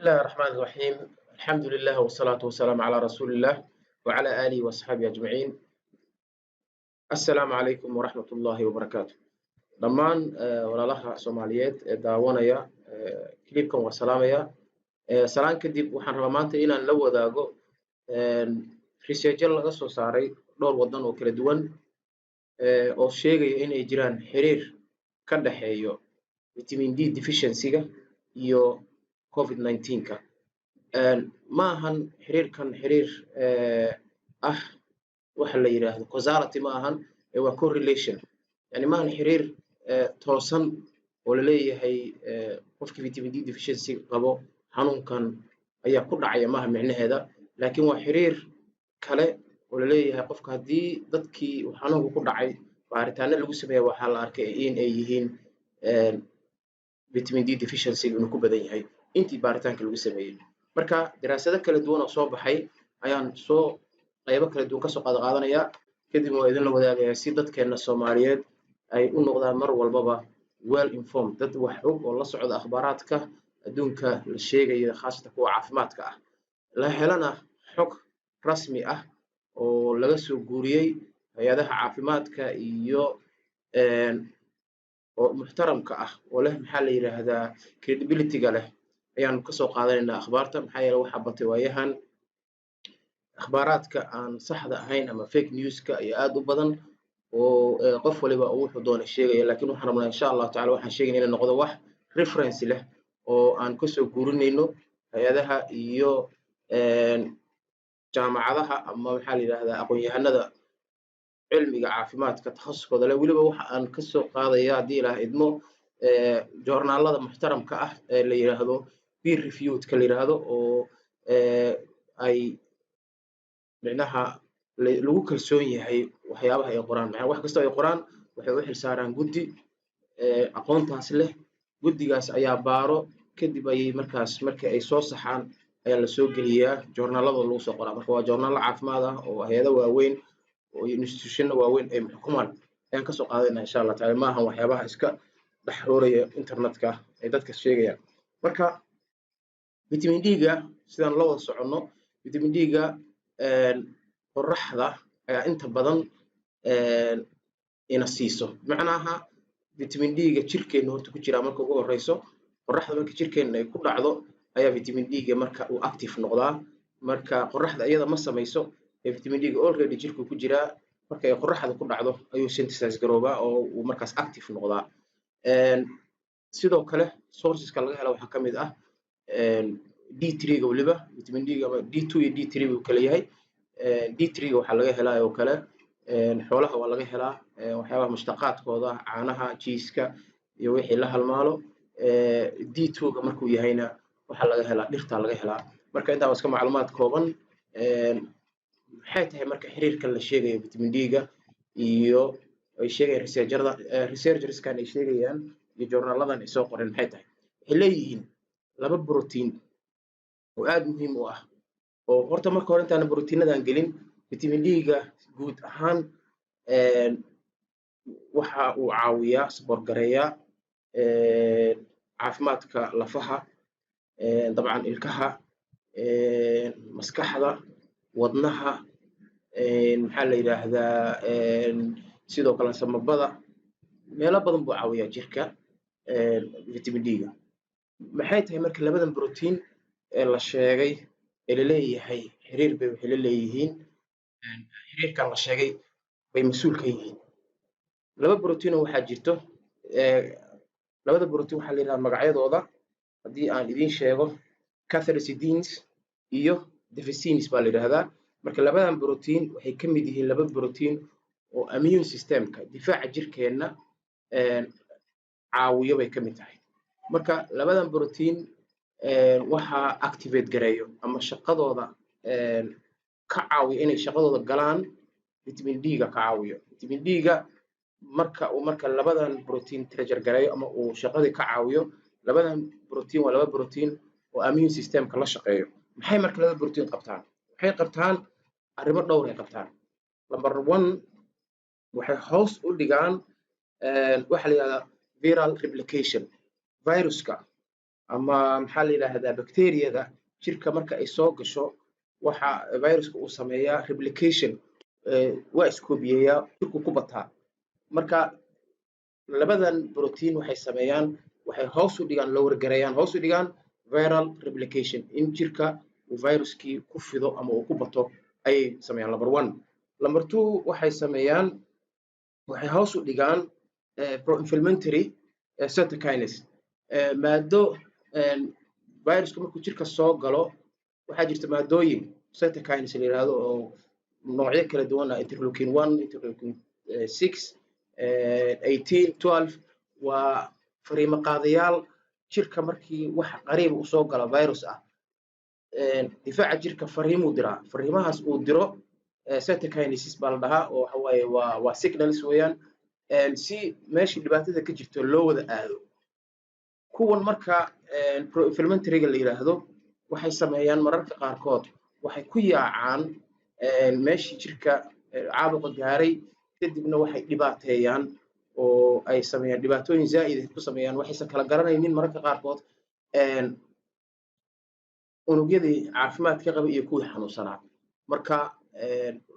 الله الرحمن الرحيم. الحمد لله والصلاة والسلام على رسول الله وعلى آله وصحبه أجمعين. السلام عليكم ورحمة الله وبركاته. dhammaan walaalaha Soomaaliyeed ee daawanaya klibkan waa salaamaya. Salaan kadib waxaan rabaa maanta inaan la wadaago research laga soo saaray dhowr wadan oo kala duwan oo sheegaya in ay jiraan xiriir ka dhaxeeyo vitamin D deficiency-ga iyo COVID-19-ka. ma ahan xiriirkan xiriir ah waxa la yiraahdo causality ma ahan waa correlation. يعني ما ahan xiriir toosan oo la leeyahay qofkii vitamin D deficiency qabo xanuunkan ayaa ku dhacaya maaha micnaheeda, laakiin waa xiriir kale oo la leeyahay qofka haddii dadkii xanuunku ku dhacay baaritaano lagu sameeyo waxaa la arkay in ay yihiin vitamin D deficiency inuu ku badan yahay intii baaritaanka lagu sameeyay. marka daraasado kala duwan oo soo baxay ayaan qaybo kala duwan ka soo qaadanaya kadib waa idin la wadaagayaa si dadkeena Soomaaliyeed ay u noqdaan mar walbaba well informed, dad wax og oo la socda akhbaaraadka adduunka la sheegayo khaasatan kuwa caafimaadka ah, la helana xog rasmi ah oo laga soo guuriyay hay'adaha caafimaadka iyo oo muxtaramka ah oo leh maxaa la yiraahdaa credibility-ga leh ayaan ka soo qaadanaynaa akhbaarta. maxaa yeelay waxa batay waayahan akhbaaraadka aan saxda ahayn ama fake news-ka ayaa aad u badan oo qof waliba uu wuxuu doona sheegaya, laakiin waxaan rabnaa insha Allah taala waxaan sheegay inay noqdo wax reference leh oo aan ka soo guurinayno hay'adaha iyo jaamacadaha ama maxaa la yiraahdaa aqoon-yahanada cilmiga caafimaadka takhasuskooda leh. weliba waxa aan ka soo qaadaya haddii ilaah idmo joornaalada muxtaramka ah ee la yiraahdo peer reviewed ka la yiraahdo oo ay micnaha lagu kalsoon yahay waxyaabaha ay qoraan. wax kasta ay qoraan waxay u xilsaaraan guddi aqoontaas leh. guddigaas ayaa baaro kadib ay markii ay soo saxaan ayaa la soo geliyaa joornaalada lagu soo qoraa. marka waa joornaalo caafimaad ah oo hay'ado waaweyn oo institution waaweyn ay xukumaan ayaan ka soo qaadanaynaa insha Allah taala. maaha waxyaabaha iska dhaxrooraya internetka ay dadka sheegayaan. marka vitamin D-ga sidaan la wada soconno, vitamin D-ga qorraxda ayaa inta badan ina siiso. macnaha vitamin D-ga jirkeena horta ku jira marka ugu horeyso qorraxda marka jirkeena ay ku dhacdo ayaa vitamin D-ga marka uu active noqdaa. marka qorraxda iyada ma samayso vitamin D-ga already jirku ku jiraa, marka ay qorraxda ku dhacdo ayuu synthesize garoobaa oo uu markaas active noqdaa. sidoo kale sourceska laga helo waxaa kamid ah D3-ga waliba vitamin D-ga D2 iyo D3 buu kala yahay. D3-ga waxaa laga helaa oo kale xoolaha waa laga helaa waxyaabaha mushtaqaadkooda caanaha jiiska iyo wixii la halmaalo. D2-ga markuu yahayna waxaa laga helaa dhirta laga helaa. marka intaa waa iska macluumaad kooban. maxay tahay marka xiriirkan la sheegayo vitamin D-ga iyo ay sheegayaan researcherskan ay sheegayaan iyo joornaaladan ay soo qoreen maxay tahay? waxay leeyihiin laba protein oo aad muhiim u ah oo horta marka hore intaan proteinadan gelin vitamin D-ga guud ahaan waxa uu caawiyaa support gareeyaa caafimaadka lafaha, dabcan ilkaha, maskaxda, wadnaha, maxaa la yiraahdaa sidoo kale samabada, meelo badan buu caawiyaa jirka vitamin D-ga. maxay tahay marka labadan protein ee la sheegay ee la leeyahay xiriir bay waxay la leeyihiin xiriirkan la sheegay bay mas'uul ka yihiin. laba protein oo waxaa jirto labada protein waxaa la yiraahdaa magacyadooda haddii aan idin sheego cathelicidins iyo deficins baa la yiraahdaa. marka labadan protein waxay ka mid yihiin laba protein oo immune systemka difaaca jirkeena caawiyo bay ka mid tahay. marka labadan protein waxa activate gareeyo ama shaqadooda ka caawiyo inay shaqadooda galaan vitamin D-ga ka caawiyo. vitamin D-ga marka labadan protein trigger gareeyo ama uu shaqadii ka caawiyo, labadan protein waa laba protein oo immune systemka la shaqeeyo. maxay marka laba protein qabtaan? waxay qabtaan arrimo dhowr ay qabtaan. number 1 waxay hoos u dhigaan waxa la yiraahdaa viral replication viruska ama maxaa la yidhaahdaa bacteriyada jirka marka ay soo gasho waxa viruska uu sameeyaa replication waa iskoobiyeeyaa jirku ku bataa marka labadan protein waxay sameeyaan waxay hoos u dhigaan lower gareeyaan hoos u dhigaan viral replication in jirka uu viruskii ku fido ama uu ku bato ayay sameeyaan number 1 number 2 waxay sameeyaan waxay hoos u dhigaan pro-inflammatory cytokines maado viruska markuu jirka soo galo waxaa jirta maadooyin cytokines la yiraahdo oo noocyo kala duwan ah interleukin 1 interleukin 6 18 12 waa fariimo qaadayaal jirka markii wax qariib u soo gala virus ah difaaca jirka fariimo diraa fariimahaas uu diro cytokinesis baa la dhahaa oo waxa waaye waa signals weeyaan si meeshii dhibaatada ka jirto loo wada aado kuwan marka pro-inflammatory la yiraahdo waxay sameeyaan mararka qaarkood waxay ku yaacaan meeshii jirka caabuqa gaaray kadibna waxay dhibaateeyaan oo ay sameeyaan dhibaatooyin zaa'id ah ku sameeyaan waxaysan kala garanaynin mararka qaarkood unugyadii caafimaadka qaba iyo kuwii xanuunsanaa marka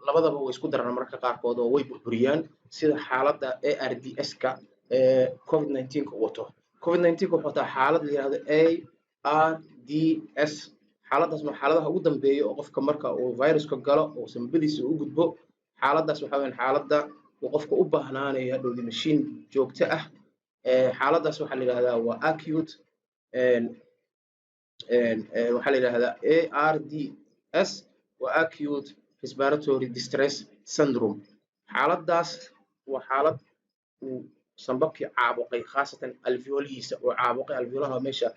labadaba way isku daraan mararka qaarkood oo way burburiyaan sida xaaladda ARDS-ka COVID-19 ka wato COVID-19 wuxuu wataa xaalad la yiraahdo ARDS xaaladaas ma xaaladaha ugu dambeeya oo qofka marka uu viruska galo oo sanbadiisa u gudbo xaaladaas waxa weeyaan xaaladda uu qofka u baahnaanayo hadhow mashiin joogto ah xaaladaas waxa la yiraahdaa waa acute waxa la yiraahdaa ARDS waa acute respiratory distress syndrome xaaladaas waa xaalad uu sanbabkii caabuqay khaasatan alveolihiisa oo caabuqay alveolaha meesha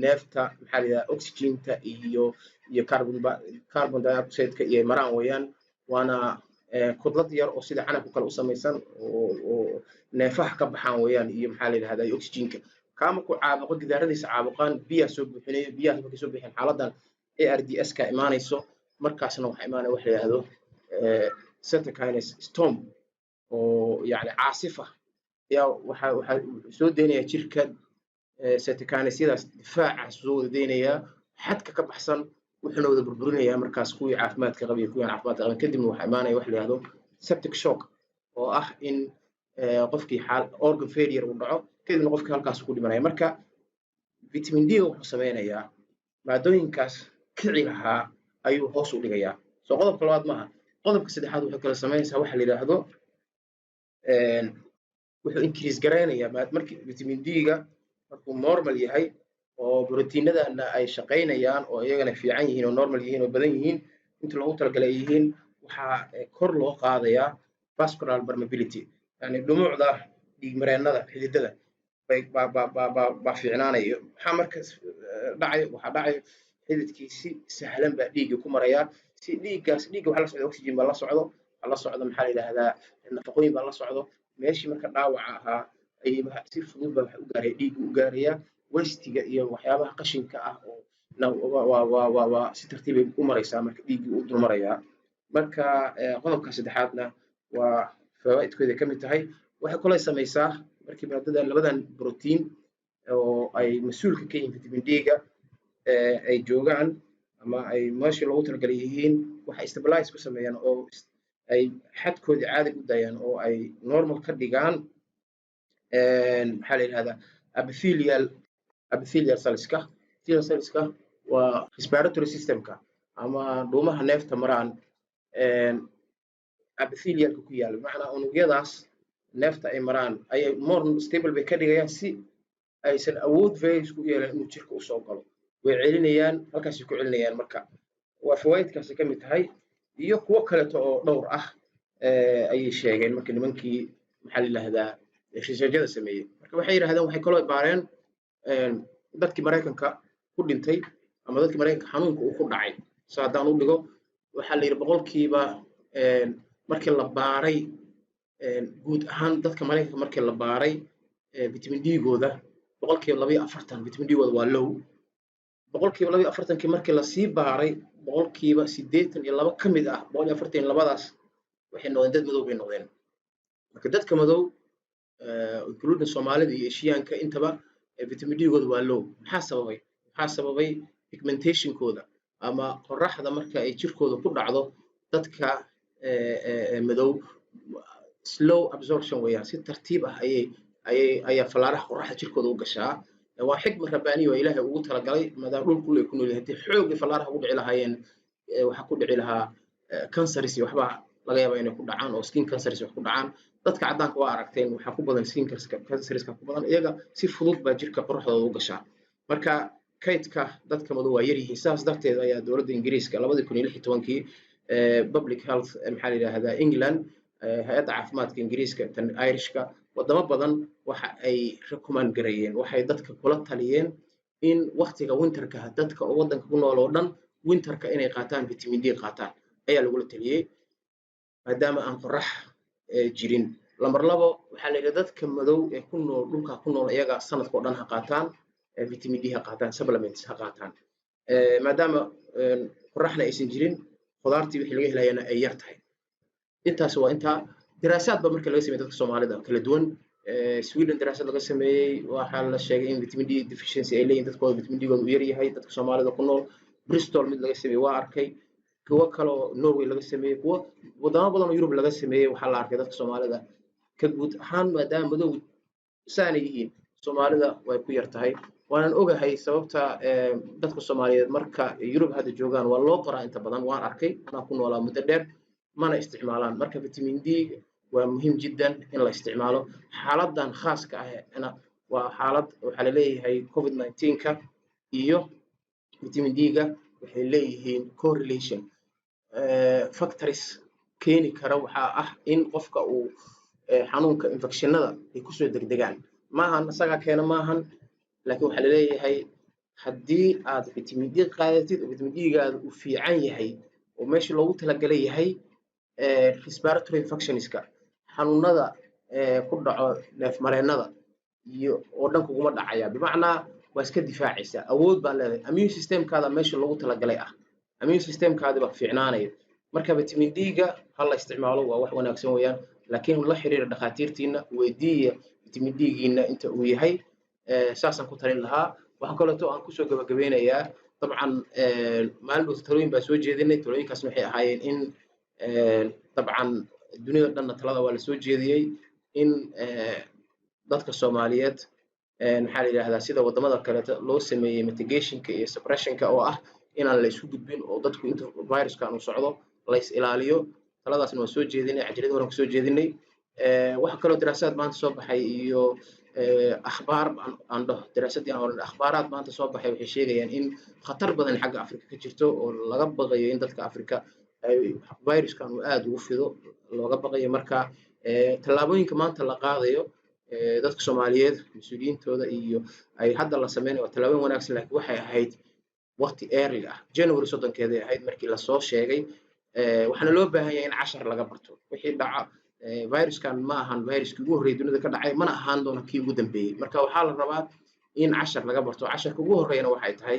neefta maxaa la yiraahdaa oxygen-ta iyo carbon dioxide-ka iyo maraan weeyaan waana kudlad yar oo sida canabka kale u samaysan oo neefaha ka baxaan weeyaan iyo maxaa la yiraahdaa oxygen-ka kaama ku caabuqo gidaaradiisa caabuqaan biyaha soo buuxinaya biyaha markay soo bixin xaaladan ARDS-ka imaanayso markaasna waxa imaanaya wax la yiraahdo cytokines storm oo yani caasifa yaa waxa soo deynaya jirka cytokinesidaas difaaca soo deynaya xadka ka baxsan wuxuuna wada burburinaya markaas kuwii caafimaadka qaba iyo kuwii caafimaadka qaban kadibna waxa imaanaya wax la yiraahdo septic shock oo ah in qofkii organ failure uu dhaco kadibna qofkii halkaas ku dhimanaya marka vitamin D wuxuu sameynayaa maadooyinkaas kici lahaa ayuu hoos u dhigayaa soo qodobka labaad maaha qodobka saddexaad wuxuu kala sameynaysaa waxa la yiraahdo wuxuu increase gareynayaa markii vitamin D-ga markuu normal yahay oo proteinadana ay shaqeynayaan oo iyagana fiican yihiin oo normal yihiin oo badan yihiin inta loogu talagalay yihiin waxaa kor loo qaadayaa vascular permeability yani dhumucda dhiigmareennada xididada baa fiicnaanayo maxaa markaas waxaa dhacayo xididkii si sahlan baa dhiigga ku maraya si dhiigga waxaa la socda oxygen baa la socdo maxaa la yidhaahdaa nafaqooyin baa la socdo meeshii marka dhaawaca ahaa ayay si fudud baa waxa u gaaraya dhiigga u gaaraya wastiga iyo waxyaabaha qashinka ah oo waa si tartiib ay u maraysaa marka dhiiggii u dul marayaa marka qodobka saddexaadna waa fawaa'idkooda ka mid tahay waxay kaloo samaysaa markii labadan protein oo ay mas-uulka ka yihiin vitamin D-ga ay joogaan ama ay meeshii loogu talagalay yihiin waxay stabilize ku sameeyaan oo ay xadkoodii caadi u dayaan oo ay normal ka dhigaan maxaa la yidhahdaa epithelial cellska waa respiratory systemka ama dhuumaha neefta maraan epithelialka ku yaala macnaa unugyadaas neefta ay maraan ayay more stable bay ka dhigayaan si aysan awood virus ku yeelan inuu jirka u soo galo way celinayaan halkaasay ku celinayaan marka waa fawaa'idkaasi ka mid tahay iyo kuwo kaleeto oo dhowr ah ayay sheegeen marka nimankii maxaa la yidhaahdaa researchada sameeyey marka waxay yidhahdeen waxay kaloo baareen dadkii maraykanka ku dhintay ama dadkii maraykanka xanuunka uu ku dhacay so haddaan u dhigo waxaa la yidhi boqolkiiba markii la baaray guud ahaan dadka maraykanka markii la baaray vitamin D-gooda boqolkiiba 42 vitamin D-gooda waa low boqolkiiba 42 markii la sii baaray boqolkiiba 82 ka mid ah 142daas waxay noqdeen dad madow bay noqdeen marka dadka madow including Soomaalida iyo Asiyaanka intaba vitamin D-gooda waa low maxaa sababay waxaa sababay pigmentationkooda ama qorraxda marka ay jirkooda ku dhacdo dadka madow slow absorption weeyaan si tartiib ah ayaa fallaaraha qorraxda jirkooda u gashaa waa xikmad rabbaaniya oo ilaahay ugu talagalay maadaama dhulku ay ku nool yahay haddii xoogii fallaaraha ugu dhici lahaayeen waxaa ku dhici lahaa canceris iyo waxbaa laga yaabaa inay ku dhacaan oo skin canceris wax ku dhacaan dadka caddaanka waa aragteen waxaa ku badan skin canceriska ku badan iyaga si fudud baa jirka qorraxdooda u gashaa marka kaydka dadka madow waa yar yihiin saas darteed ayaa dowladda ingiriiska 2016 public health maxaa la yidhaahdaa England hay-adda caafimaadka ingiriiska tan irishka wadamo badan waxa ay recommend gareeyeen waxay dadka kula taliyeen in waqtiga winterka dadka oo wadanka ku nool oo dhan winterka inay qaataan vitamin D qaataan ayaa lagula taliyay maadaama aan qorrax jirin lambar 2 waxaa la yidhaahdaa dadka madow ee ku nool dhulka ku nool iyaga sanadka oo dhan ha qaataan vitamin D ha qaataan supplements ha qaataan maadaama qorraxna aysan jirin khudaartii wixii laga helayana ay yar tahay intaas waa inta diraasaad ba marka laga sameeyay dadka Soomaalida kala duwan Sweden daraasad laga sameeyay waxa la sheegay in vitamin D deficiency ay leeyihiin dadkooda vitamin D-goodu u yar yahay dadka Soomaalida ku nool Bristol mid laga sameeyay waa arkay kuwa kale oo Norway laga sameeyay kuwa wadamo badan oo Yurub laga sameeyay waxa la arkay dadka Soomaalida ka guud ahaan maadaama madow saanay yihiin Soomaalida way ku yar tahay waanan ogahay sababta dadka Soomaaliyeed marka Yurub hadda joogaan waa loo qoraa inta badan waan arkay anaa ku noolaa muddo dheer mana isticmaalaan marka vitamin D waa muhiim jiddan in la isticmaalo xaaladan khaaska ah ana waa xaalad waxa la leeyahay covid-19ka iyo vitamin D-ga waxay leeyihiin correlation factors keeni kara waxa ah in qofka uu xanuunka infectionada ay ku soo degdegaan maahan asaga keena maahan laakiin waxa la leeyahay haddii aad vitamin D qaadatid oo vitamin D-gaadu uu fiican yahay oo meesha loogu talagalay yahay respiratory infectionska xanuunada ku dhaco neef mareennada iyo oo dhan kuguma dhacaya bimacnaa waa iska difaacaysa awood baa leedahay immune systemkaada meesha loogu talagalay ah immune systemkaada baa fiicnaanaya marka vitamin D-ga hal la isticmaalo waa wax wanaagsan weeyaan laakiin la xiriira dhakhaatiirtiina weydiiya vitamin D-giina inta uu yahay saasan ku talin lahaa waxaan kaleeto aan kusoo gabagabeynayaa dabcan maalin talooyin baa soo jeedinay talooyinkaasna waxay ahaayeen in dabcan dunida dhanna talada waa la soo jeediyey in dadka Soomaaliyeed maxaa la yiraahdaa sida wadamada kale loo sameeyay mitigationka iyo suppressionka oo ah inaan la isku gudbin oo dadku inta viruskan uu socdo la is ilaaliyo taladaasna waa soo jeedinay cajalada hore ku soo jeedinay waxa kale oo daraasaad maanta soo baxay iyo akhbaar aan dhaho daraasadii aan horan akhbaaraad maanta soo baxay waxay sheegayaan in khatar badan xagga Afrika ka jirto oo laga baqayo in dadka Afrika ay viruskan uu aad ugu fido looga baqayo marka tallaabooyinka maanta la qaadayo dadka Soomaaliyeed mas'uuliyiintooda iyo ay hadda la sameeyay tallaabooyin wanaagsan laakiin waxay ahayd waqti early ah January 3keeda ahayd markii la soo sheegay waxaana loo baahan yahay in cashar laga barto wixii dhaca viruskan ma ahan viruskii ugu horreeyay dunida ka dhacay mana ahaan doono kii ugu dambeeyay marka waxaa la rabaa in cashar laga barto casharka ugu horreeyana waxay tahay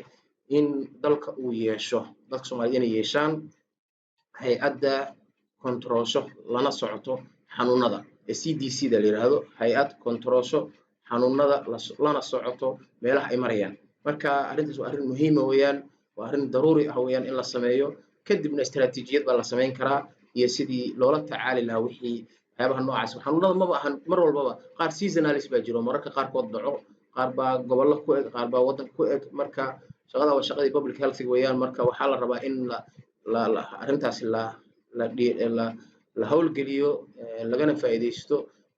in dalka uu yeesho dadka Soomaaliyeed inay yeeshaan hay-adda kontrolsho lana socoto xanuunada CDC da la yiraahdo hay-ad kontrolsho xanuunada lana socoto meelaha ay marayaan marka arrintaas waa arrin muhiim ah weeyaan waa arrin daruuri ah weeyaan in la sameeyo kadibna istiraatiijiyad baa la sameyn karaa iyo sidii loola tacaali lahaa wixii waxyaabaha noocaas xanuunada maba ahan mar walbaba qaar seasonalis baa jiro mararka qaarkood dhaco qaar baa gobollo ku eg qaar baa waddan ku eg marka shaqada waa shaqadii public health weeyaan marka waxaa la rabaa in arrintaas la hawlgeliyo lagana faa'iideysto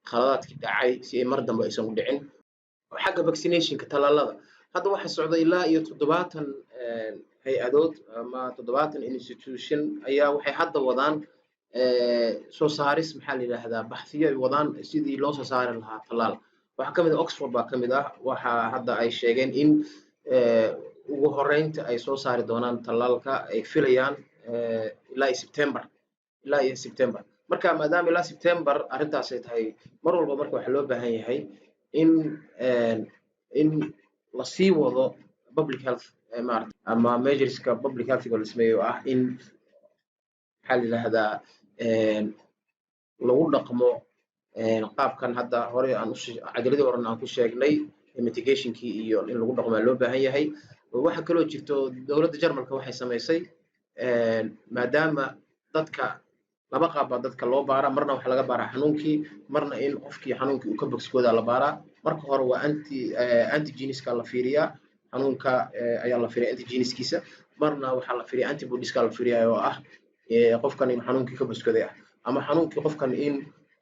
khaladaadkii dhacay si ay mar dambe aysan u dhicin xagga vaccinationka talaalada hadda waxa socda ilaa iyo 70 hay-adood ama 70 institution ayaa waxay hadda wadaan soo saaris maxaa la yiraahdaa baxsiyo ay wadaan sidii loo soo saari lahaa talaal waxa kamid ah Oxford baa kamid ah waxa hadda ay sheegeen in ugu horeynta ay soo saari doonaan talaalka ay filayaan ilaa September marka maadaama ilaa September arrintaas ay tahay mar walba marka waxa loo baahan yahay in la sii wado public health ama measureska public health la sameeyo ah in xal lahada lagu dhaqmo qaabkan hadda hore aan cajaladii hore aan ku sheegnay mitigationkii iyo in lagu dhaqmo loo baahan yahay waxa kaloo jirto dowladda Jarmalka waxay samaysay maadaama dadka laba qaab baa dadka loo baaraa, marna waxa laga baaraa xanuunkii, marna in qofkii xanuunkii uu ka bogsoodaa la baaraa. marka hore waa antigeniska la fiiriyaa, xanuunka ayaa la fiiriyaa antigeniskiisa, marna waxaa la fiiriyaa antibodieska la fiiriyaa oo ah qofkan in xanuunkii ka bogsooday ah, ama xanuunkii qofkan in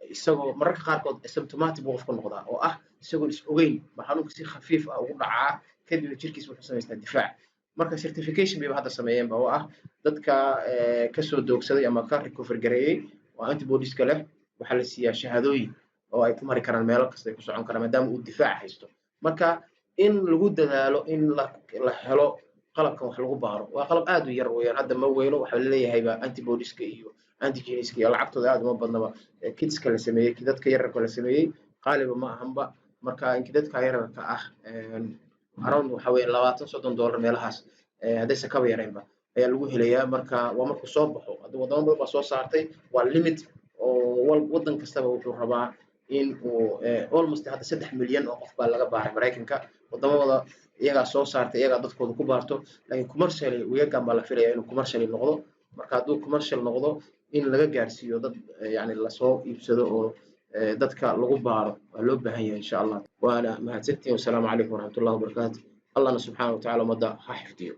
isagoo mararka qaarkood asymptomatic buu qofka noqdaa oo ah isagoo is ogeyn ba xanuunka si khafiif ah ugu dhacaa, kadibna jirkiisa wuxuu samaystaa difaac. marka certification bay hadda sameeyeen ba oo ah dadka kasoo doogsaday ama ka recover gareeyey oo antibodieska leh waxaa la siiyaa shahaadooyin oo ay ku mari karaan meelo kasta ay ku socon karaan maadaama uu difaac haysto. marka in lagu dadaalo in la helo qalabkan wax lagu baaro waa qalab aad u yar weeyaan, hadda ma weyno, waxaa laleeyahayba antibodieska iyo antigeniska iyo lacagtooda aad uma badnaba. kitska la sameeyey, kidadka yararka la sameeyey qaaliba ma ahanba. marka in kidadka yararka ah around waxa weeye $20-30 meelahaas haddaysan kaba yaraynba ayaa lagu helayaa. marka waa markuu soo baxo, hadda wadamo badan baa soo saartay, waa limit oo wadan kastaba wuxuu rabaa in uu almost hadda 3 milyan oo qof baa laga baaray Mareykanka, wadamada iyagaa soo saartay, iyagaa dadkooda ku baarto, laakiin commercially weegan baa la filayaa inuu commercially noqdo. marka hadduu commercial noqdo in laga gaarsiiyo dad yani lasoo iibsado oo dadka lagu baaro waa loo baahan yahay insha Allah. waana mahadsantihiin. wasalaamu calaykum waraxmatullahi wabarakaatu. allahna subxaana wa tacaala ummadda ha xifdiyo.